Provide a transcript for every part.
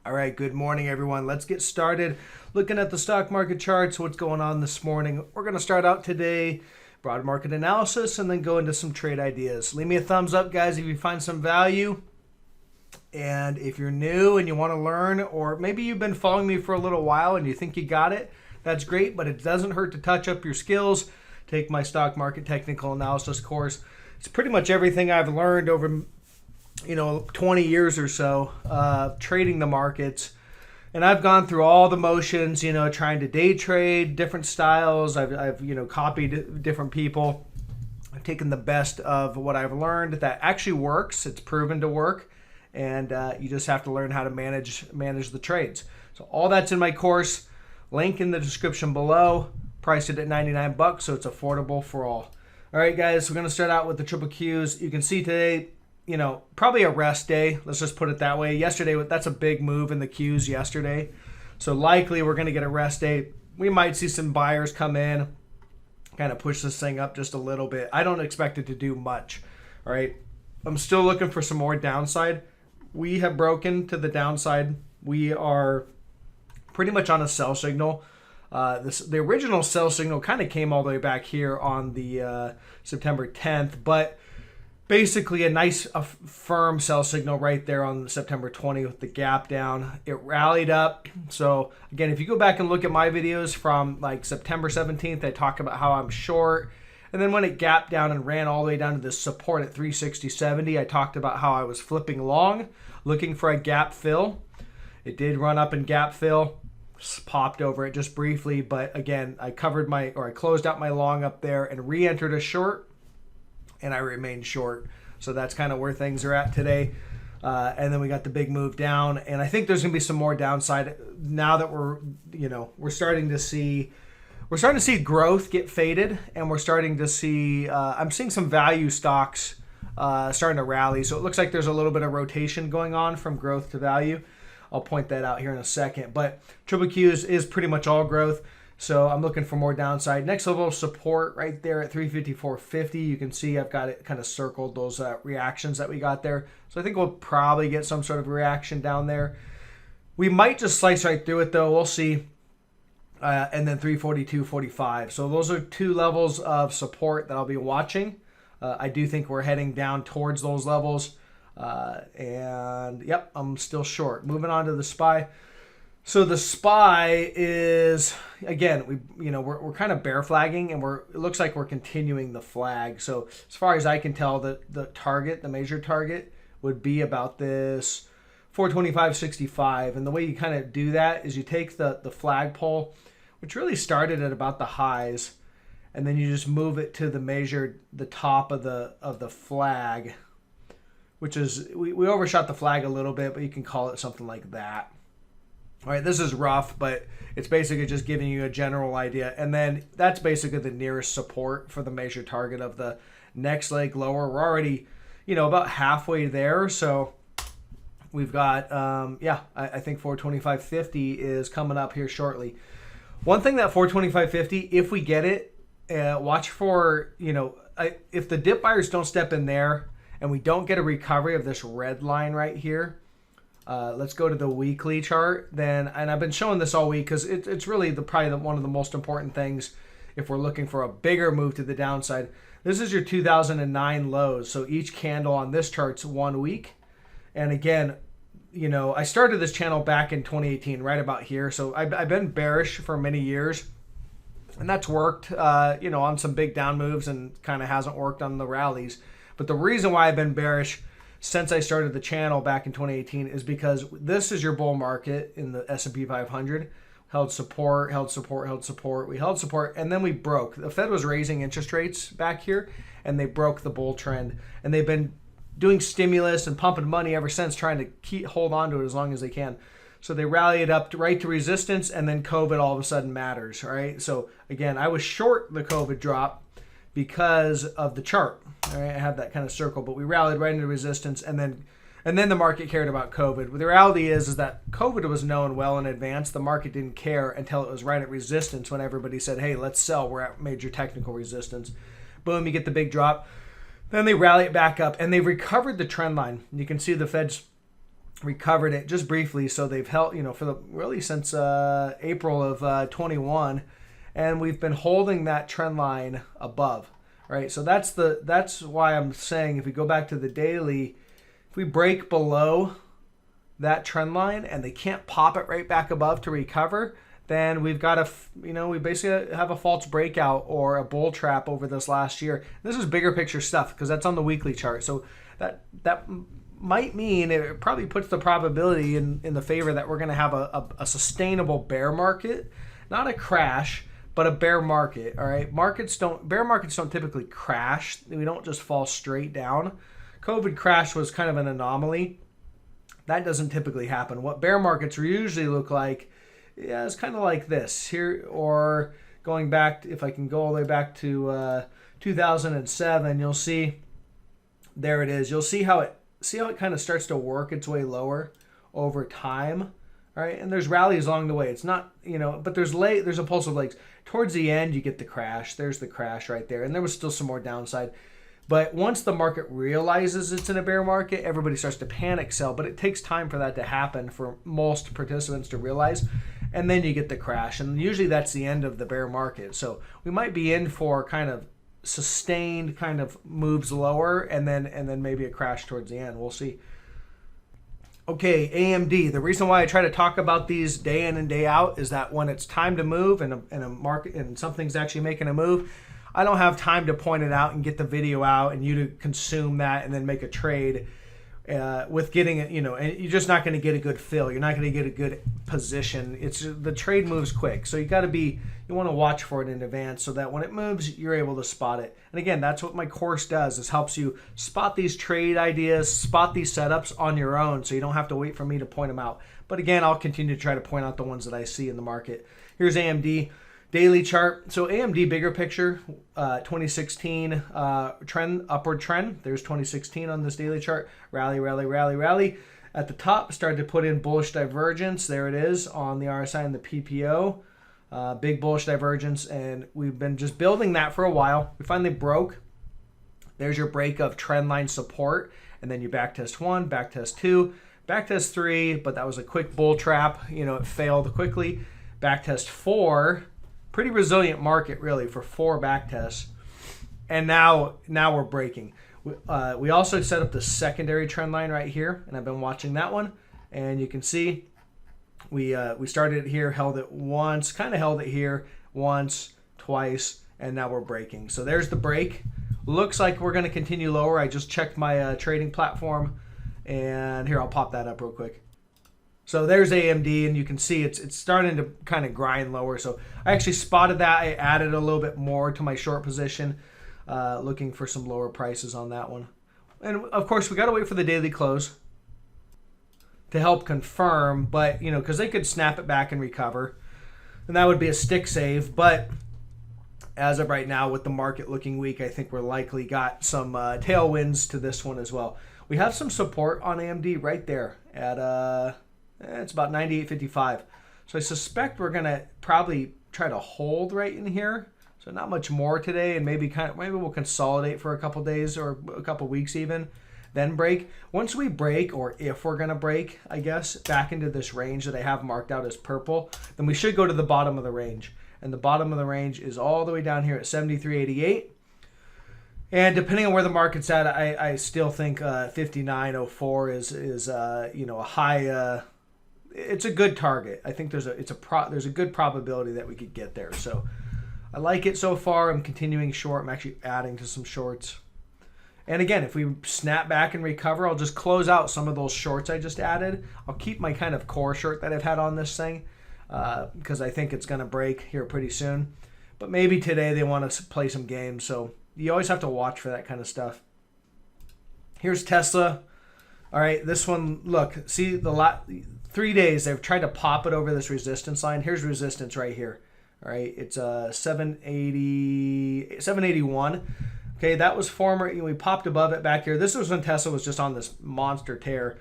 All right, good morning, everyone. Let's get started looking at the stock market charts, what's going on this morning. We're going to start out today, broad market analysis, and then go into some trade ideas. Leave me a thumbs up, guys, if you find some value. And if you're new and you want to learn, or maybe you've been following me for a little while and you think you got it, that's great, but it doesn't hurt to touch up your skills. Take my stock market technical analysis course. It's pretty much everything I've learned over 20 years or so trading the markets, and I've gone through all the motions, trying to day trade different styles. I've copied different people. I've taken the best of what I've learned that actually works. It's proven to work, and you just have to learn how to manage the trades. So all that's in my course. Link in the description below. Priced it at $99, so it's affordable for all. All right, guys, we're going to start out with the triple Qs. You can see today, probably a rest day. Let's just put it that way. Yesterday, that's a big move in the Qs yesterday. So likely we're going to get a rest day. We might see some buyers come in, kind of push this thing up just a little bit. I don't expect it to do much. All right. I'm still looking for some more downside. We have broken to the downside. We are pretty much on a sell signal. The original sell signal kind of came all the way back here on the September 10th, but basically a nice firm sell signal right there on September 20th with the gap down. It rallied up. So again, if you go back and look at my videos from like September 17th, I talk about how I'm short. And then when it gapped down and ran all the way down to this support at 360.70, I talked about how I was flipping long, looking for a gap fill. It did run up and gap fill. Popped over it just briefly, but again, I closed out my long up there and re-entered a short, and I remained short. So that's kind of where things are at today. And then we got the big move down, and I think there's gonna be some more downside now that we're starting to see growth get faded, and we're starting to see I'm seeing some value stocks starting to rally. So it looks like there's a little bit of rotation going on from growth to value. I'll point that out here in a second. But triple Qs is pretty much all growth. So I'm looking for more downside. Next level of support right there at 354.50. You can see I've got it kind of circled, those reactions that we got there. So I think we'll probably get some sort of reaction down there. We might just slice right through it though. We'll see. And then 342.45. So those are two levels of support that I'll be watching. I do think we're heading down towards those levels. And yep, I'm still short. Moving on to the SPY. So the SPY is, again, we're kind of bear flagging, and it looks like we're continuing the flag. So as far as I can tell, the major target would be about this 425.65. And the way you kind of do that is you take the flagpole, which really started at about the highs, and then you just move it to the top of the flag, which is, we overshot the flag a little bit, but you can call it something like that. All right, this is rough, but it's basically just giving you a general idea. And then that's basically the nearest support for the major target of the next leg lower. We're already, about halfway there. So we've got, I think 425.50 is coming up here shortly. One thing that 425.50, if we get it, watch for, if the dip buyers don't step in there, and we don't get a recovery of this red line right here, let's go to the weekly chart. And I've been showing this all week because it's really probably one of the most important things if we're looking for a bigger move to the downside. This is your 2009 lows. So each candle on this chart's 1 week. And again, I started this channel back in 2018, right about here. So I've been bearish for many years. And that's worked, on some big down moves, and kind of hasn't worked on the rallies. But the reason why I've been bearish since I started the channel back in 2018 is because this is your bull market in the S&P 500. Held support, held support, held support. We held support, and then we broke. The Fed was raising interest rates back here, and they broke the bull trend. And they've been doing stimulus and pumping money ever since, trying to hold on to it as long as they can. So they rallied up right to resistance, and then COVID all of a sudden matters, right? So again, I was short the COVID drop because of the chart. All right, I have that kind of circle, but we rallied right into resistance, and then the market cared about COVID. But the reality is that COVID was known well in advance. The market didn't care until it was right at resistance, when everybody said, hey, let's sell. We're at major technical resistance. Boom, you get the big drop. Then they rally it back up, and they recovered the trend line. You can see the Fed's recovered it just briefly. So they've held, for the really since April of 21, and we've been holding that trend line above, right? So that's why I'm saying if we go back to the daily, if we break below that trend line and they can't pop it right back above to recover, then we've got we basically have a false breakout or a bull trap over this last year. This is bigger picture stuff because that's on the weekly chart. So that might mean it probably puts the probability in the favor that we're going to have a sustainable bear market, not a crash, but a bear market. All right, bear markets don't typically crash. We don't just fall straight down. COVID crash was kind of an anomaly. That doesn't typically happen. What bear markets usually look like, yeah, it's kind of like this here, or going back, if I can go all the way back to 2007, you'll see, there it is. You'll see how it kind of starts to work its way lower over time, right? And there's rallies along the way. It's not, but there's a pulse of legs. Towards the end, you get the crash. There's the crash right there. And there was still some more downside. But once the market realizes it's in a bear market, everybody starts to panic sell. But it takes time for that to happen for most participants to realize. And then you get the crash. And usually that's the end of the bear market. So we might be in for kind of sustained kind of moves lower and then maybe a crash towards the end. We'll see. Okay, AMD. The reason why I try to talk about these day in and day out is that when it's time to move and a market and something's actually making a move, I don't have time to point it out and get the video out and you to consume that and then make a trade with getting it, and you're just not going to get a good fill. You're not going to get a good position. The trade moves quick. So you want to watch for it in advance so that when it moves, you're able to spot it. And again, that's what my course does, is helps you spot these trade ideas, spot these setups on your own so you don't have to wait for me to point them out. But again, I'll continue to try to point out the ones that I see in the market. Here's AMD. Daily chart. So AMD bigger picture, 2016 upward trend. There's 2016 on this daily chart. Rally, rally, rally, rally. At the top, started to put in bullish divergence. There it is on the RSI and the PPO. Big bullish divergence, and we've been just building that for a while. We finally broke. There's your break of trend line support, and then you back test 1, back test 2, back test 3, but that was a quick bull trap. It failed quickly. Back test 4. Pretty resilient market, really, for 4 back tests. And now we're breaking. We also set up the secondary trend line right here, and I've been watching that one. And you can see we started it here, held it once, kind of held it here once, twice, and now we're breaking. So there's the break. Looks like we're going to continue lower. I just checked my trading platform, and here, I'll pop that up real quick. So there's AMD, and you can see it's starting to kind of grind lower. So I actually spotted that. I added a little bit more to my short position, looking for some lower prices on that one. And of course, we got to wait for the daily close to help confirm. But because they could snap it back and recover, and that would be a stick save. But as of right now, with the market looking weak, I think we're likely got some tailwinds to this one as well. We have some support on AMD right there at it's about 98.55. So I suspect we're going to probably try to hold right in here. So not much more today, and maybe we'll consolidate for a couple days or a couple weeks even, then break. Once we break, or if we're going to break, I guess, back into this range that I have marked out as purple, then we should go to the bottom of the range. And the bottom of the range is all the way down here at 73.88. And depending on where the market's at, I still think 59.04 is a high. It's a good target. I think there's a good probability that we could get there. So I like it so far. I'm continuing short. I'm actually adding to some shorts. And again, if we snap back and recover, I'll just close out some of those shorts I just added. I'll keep my kind of core short that I've had on this thing because I think it's going to break here pretty soon. But maybe today they want to play some games. So you always have to watch for that kind of stuff. Here's Tesla. All right, this one, look, see the 3 days they've tried to pop it over this resistance line. Here's resistance right here. All right, it's 781. Okay, that was former. We popped above it back here. This was when Tesla was just on this monster tear,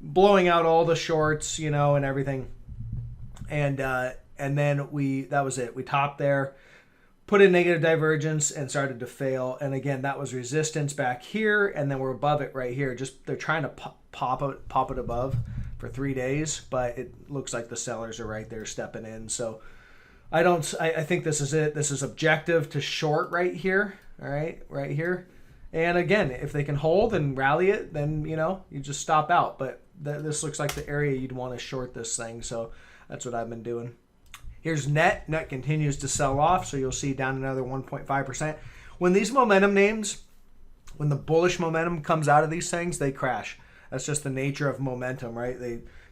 blowing out all the shorts, and everything. And then that was it. We topped there, put in negative divergence, and started to fail. And again, that was resistance back here, and then we're above it right here. Just they're trying to pop it above for 3 days, but it looks like the sellers are right there stepping in. So I think this is it. This is objective to short right here. All right, right here. And again, if they can hold and rally it, then, you know, you just stop out. But this looks like the area you'd want to short this thing. So that's what I've been doing. Here's net. Net continues to sell off. So you'll see down another 1.5%. When these momentum names, when the bullish momentum comes out of these things, they crash. That's just the nature of momentum, right?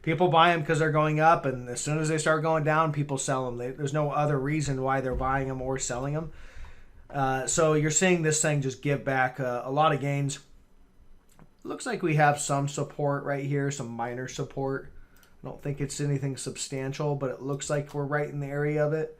People buy them because they're going up, and as soon as they start going down, people sell them. There's no other reason why they're buying them or selling them. So you're seeing this thing just give back a lot of gains. Looks like we have some support right here, some minor support. I don't think it's anything substantial, but it looks like we're right in the area of it.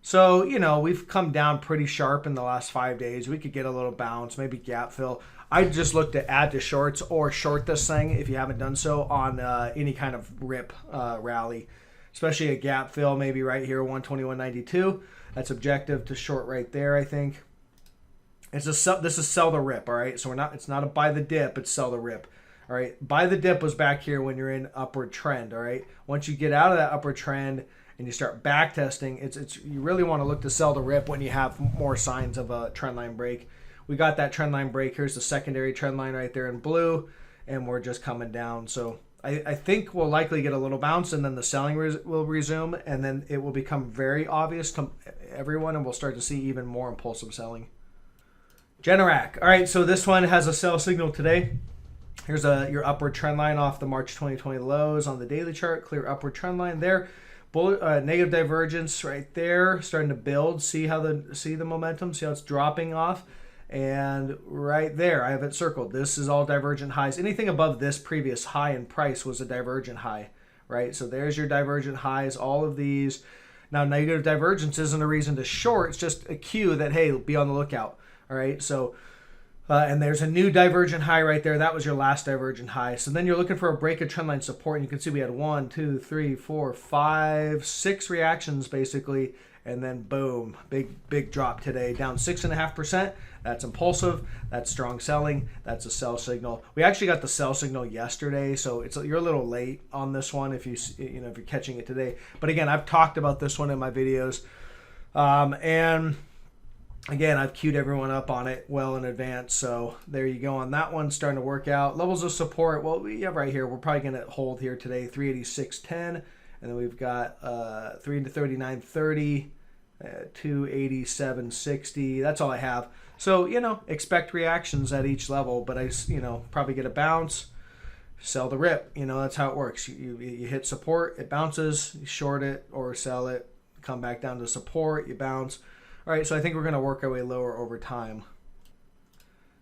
So, you know, we've come down pretty sharp in the last 5 days. We could get a little bounce, maybe gap fill. I just look to add to shorts or short this thing if you haven't done so on any kind of rip rally, especially a gap fill, maybe right here, 121.92. That's objective to short right there, I think. This is sell the rip, all right? So it's not a buy the dip, it's sell the rip. All right, buy the dip was back here when you're in upward trend, all right? Once you get out of that upward trend and you start back testing, you really want to look to sell the rip when you have more signs of a trend line break. We got that trend line break. Here's the secondary trend line right there in blue, and we're just coming down. So I think we'll likely get a little bounce, and then the selling will resume, and then it will become very obvious to everyone, and we'll start to see even more impulsive selling. Generac. All right, so this one has a sell signal today. Here's your upward trend line off the March 2020 lows on the daily chart. Clear upward trend line there. Negative divergence right there, starting to build. See the momentum. See how it's dropping off. And right there, I have it circled. This is all divergent highs. Anything above this previous high in price was a divergent high, right? So there's your divergent highs, all of these. Now, negative divergence isn't a reason to short. It's just a cue that, hey, be on the lookout, all right? So, and there's a new divergent high right there. That was your last divergent high. So then you're looking for a break of trendline support, and you can see we had 1, 2, 3, 4, 5, 6 reactions basically, and then boom, big drop today, down 6.5%. That's impulsive. That's strong selling. That's a sell signal. We actually got the sell signal yesterday, so you're a little late on this one if if you're catching it today. But again, I've talked about this one in my videos, and again, I've queued everyone up on it well in advance. So there you go on that one, starting to work out. Levels of support. Well, we have right here. We're probably going to hold here today, 386.10, and then we've got 339.30. 287.60. That's all I have. So, expect reactions at each level, but I, probably get a bounce, sell the rip. That's how it works. You hit support, it bounces, you short it or sell it, come back down to support, you bounce. All right, so I think we're going to work our way lower over time.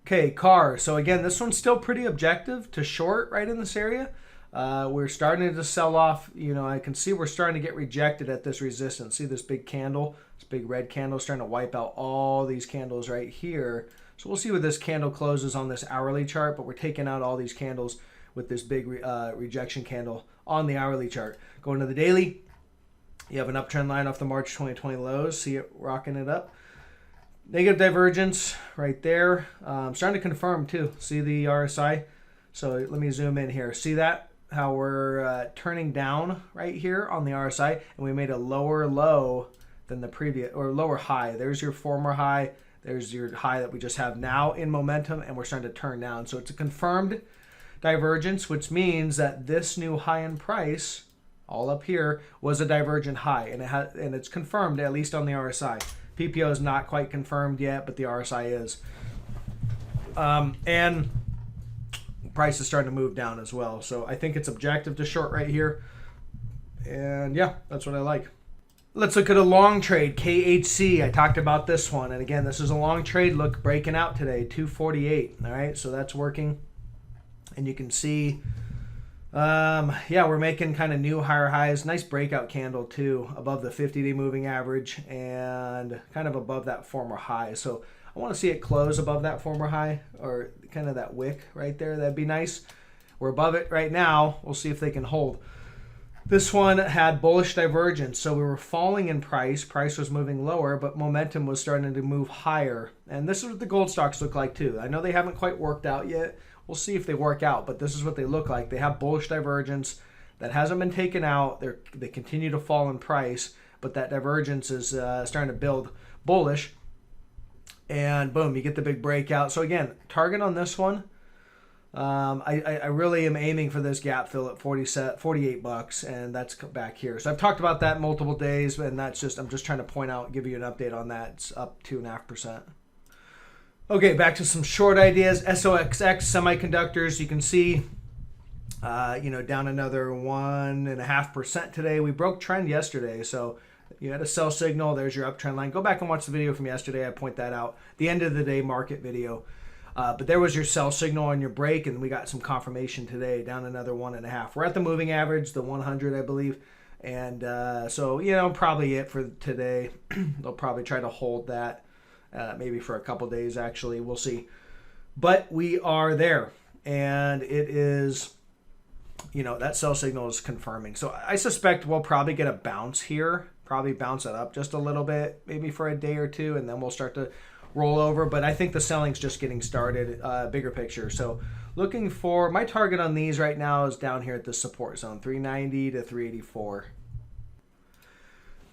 Okay, car. So again, this one's still pretty objective to short right in this area. We're starting to sell off. I can see we're starting to get rejected at this resistance. See this big candle? This big red candle is starting to wipe out all these candles right here. So we'll see what this candle closes on this hourly chart, but we're taking out all these candles with this big rejection candle on the hourly chart. Going to the daily, you have an uptrend line off the March 2020 lows. See it rocking it up. Negative divergence right there. Starting to confirm too. See the RSI? So let me zoom in here. See that? How we're turning down right here on the RSI, and we made a lower low than the previous, or lower high. There's your former high. There's your high that we just have now in momentum, and we're starting to turn down. So it's a confirmed divergence, which means that this new high in price, all up here, was a divergent high, and it's confirmed at least on the RSI. PPO is not quite confirmed yet, but the RSI is. And price is starting to move down as well. So I think it's objective to short right here. And yeah, that's what I like. Let's look at a long trade, KHC. I talked about this one. And again, this is a long trade. Look, breaking out today, 248. All right, so that's working. And you can see, yeah, we're making kind of new higher highs. Nice breakout candle too, above the 50-day moving average and kind of above that former high. So I want to see it close above that former high, or kind of that wick right there. That'd be nice. We're above it right now. We'll see if they can hold. This one had bullish divergence, so we were falling in price. Price was moving lower, but momentum was starting to move higher. And this is what the gold stocks look like too. I know they haven't quite worked out yet We'll see if they work out, but this is what they look like. They have bullish divergence that hasn't been taken out. They continue to fall in price, but that divergence is starting to build bullish. And boom, you get the big breakout. So again, target on this one. I really am aiming for this gap fill at 48 bucks, and that's back here. So I've talked about that multiple days, and I'm just trying to point out, give you an update on that. It's up 2.5%. Okay, back to some short ideas. SOXX semiconductors, you can see, down another 1.5% today. We broke trend yesterday, so you had a sell signal. There's your uptrend line. Go back and watch the video from yesterday. I point that out. The end of the day market video. But there was your sell signal on your break, and we got some confirmation today, down another 1.5. We're at the moving average, the 100, I believe. And so, probably it for today. They'll probably try to hold that maybe for a couple days, actually. We'll see. But we are there, and it is, that sell signal is confirming. So I suspect we'll probably get a bounce here, probably bounce it up just a little bit, maybe for a day or two, and then we'll start to roll over. But I think the selling's just getting started, bigger picture. So looking for my target on these right now is down here at the support zone, 390 to 384.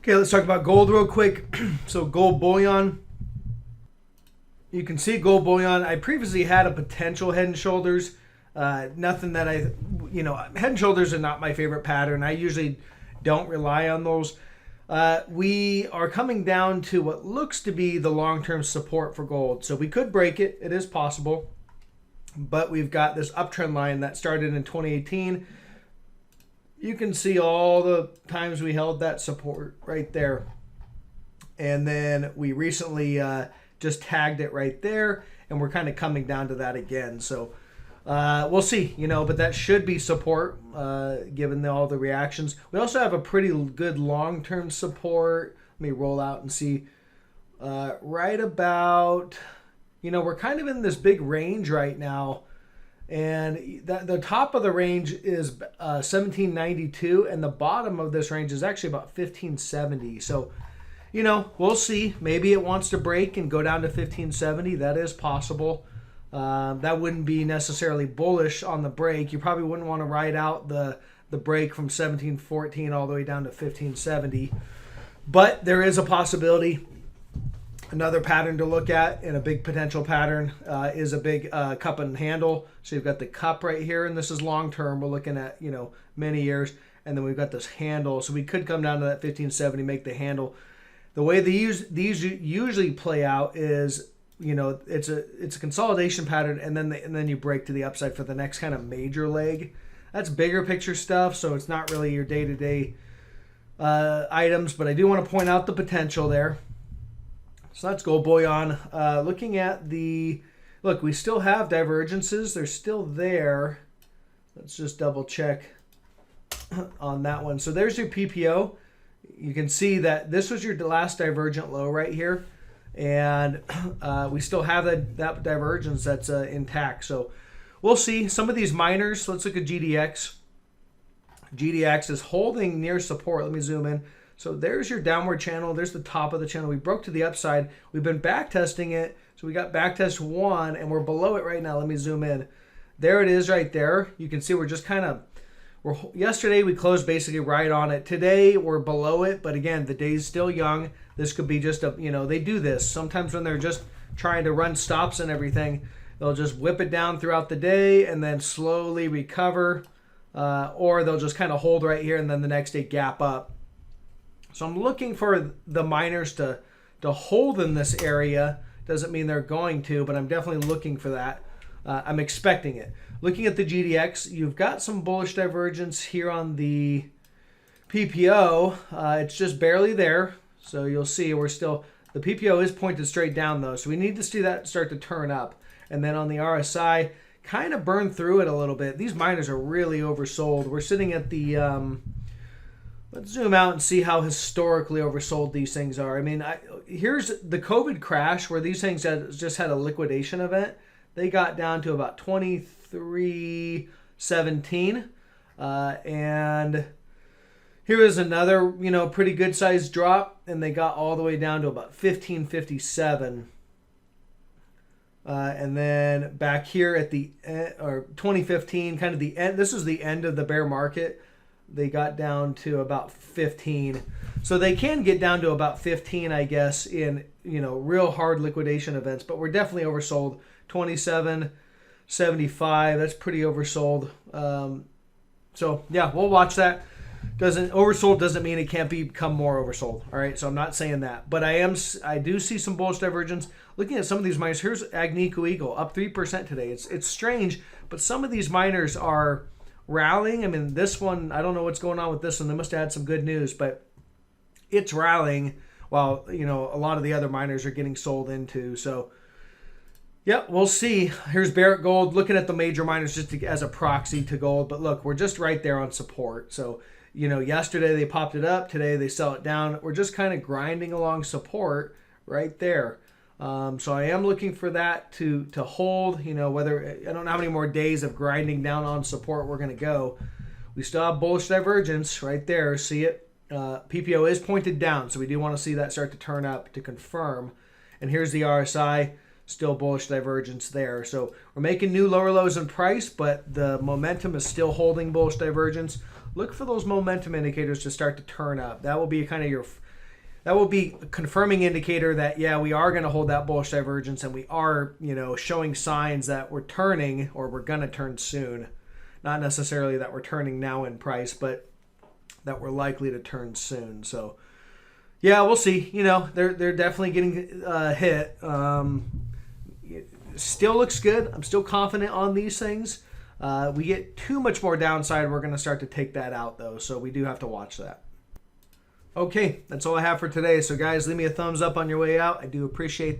Okay, let's talk about gold real quick. So gold bullion. You can see gold bullion. I previously had a potential head and shoulders. Nothing that head and shoulders are not my favorite pattern. I usually don't rely on those. We are coming down to what looks to be the long-term support for gold. So we could break it. It is possible. But we've got this uptrend line that started in 2018. You can see all the times we held that support right there. And then we recently just tagged it right there. And we're kind of coming down to that again. So we'll see, but that should be support given all the reactions. We also have a pretty good long-term support. Let me roll out and see. Right about, we're kind of in this big range right now. And the top of the range is 1792, and the bottom of this range is actually about 1570. So, we'll see. Maybe it wants to break and go down to 1570. That is possible. That wouldn't be necessarily bullish on the break. You probably wouldn't want to ride out the break from 1714 all the way down to 1570. But there is a possibility. Another pattern to look at, and a big potential pattern, is a big cup and handle. So you've got the cup right here, and this is long term. We're looking at many years, and then we've got this handle. So we could come down to that 1570, make the handle. The way these usually play out is, it's a consolidation pattern, and then you break to the upside for the next kind of major leg. That's bigger picture stuff, so it's not really your day-to-day items, but I do want to point out the potential there. So that's gold bullion. Looking at look, we still have divergences. They're still there. Let's just double check on that one. So there's your PPO. You can see that this was your last divergent low right here. And we still have that divergence that's intact. So we'll see. Some of these miners, let's look at GDX. GDX is holding near support. Let me zoom in. So there's your downward channel. There's the top of the channel. We broke to the upside. We've been back testing it. So we got back test 1, and we're below it right now. Let me zoom in. There it is right there. You can see we're just kind of, yesterday we closed basically right on it. Today we're below it, but again, the day's still young. This could be just they do this. Sometimes when they're just trying to run stops and everything, they'll just whip it down throughout the day and then slowly recover, or they'll just kind of hold right here and then the next day gap up. So I'm looking for the miners to hold in this area. Doesn't mean they're going to, but I'm definitely looking for that. I'm expecting it. Looking at the GDX, you've got some bullish divergence here on the PPO. It's just barely there. So you'll see the PPO is pointed straight down though. So we need to see that start to turn up. And then on the RSI, kind of burn through it a little bit. These miners are really oversold. We're sitting at the, let's zoom out and see how historically oversold these things are. I mean, here's the COVID crash where these things just had a liquidation event. They got down to about 23.17. And here is another, pretty good sized drop, and they got all the way down to about 15.57. And then back here at the or 2015, kind of the end. This is the end of the bear market. They got down to about 15. So they can get down to about 15, I guess, in real hard liquidation events. But we're definitely oversold. 27.75. That's pretty oversold. So yeah, we'll watch that. Oversold doesn't mean it can't become more oversold. All right, so I'm not saying that, but I do see some bullish divergence. Looking at some of these miners, here's Agnico Eagle up 3% today. It's strange, but some of these miners are rallying. I mean, this one, I don't know what's going on with this one. They must have had some good news, but it's rallying while a lot of the other miners are getting sold into. So yeah, we'll see. Here's Barrick Gold, looking at the major miners just as a proxy to gold, but look, we're just right there on support. So yesterday they popped it up. Today they sell it down. We're just kind of grinding along support right there. So I am looking for that to hold. Whether I don't know how many more days of grinding down on support we're going to go. We still have bullish divergence right there. See it? PPO is pointed down, so we do want to see that start to turn up to confirm. And here's the RSI. Still bullish divergence there. So we're making new lower lows in price, but the momentum is still holding bullish divergence. Look for those momentum indicators to start to turn up. That will be that will be a confirming indicator that, yeah, we are going to hold that bullish divergence and we are, showing signs that we're turning or we're going to turn soon. Not necessarily that we're turning now in price, but that we're likely to turn soon. So, yeah, we'll see. They're definitely getting hit. Still looks good. I'm still confident on these things. We get too much more downside, we're going to start to take that out, though. So we do have to watch that. Okay, that's all I have for today. So, guys, leave me a thumbs up on your way out. I do appreciate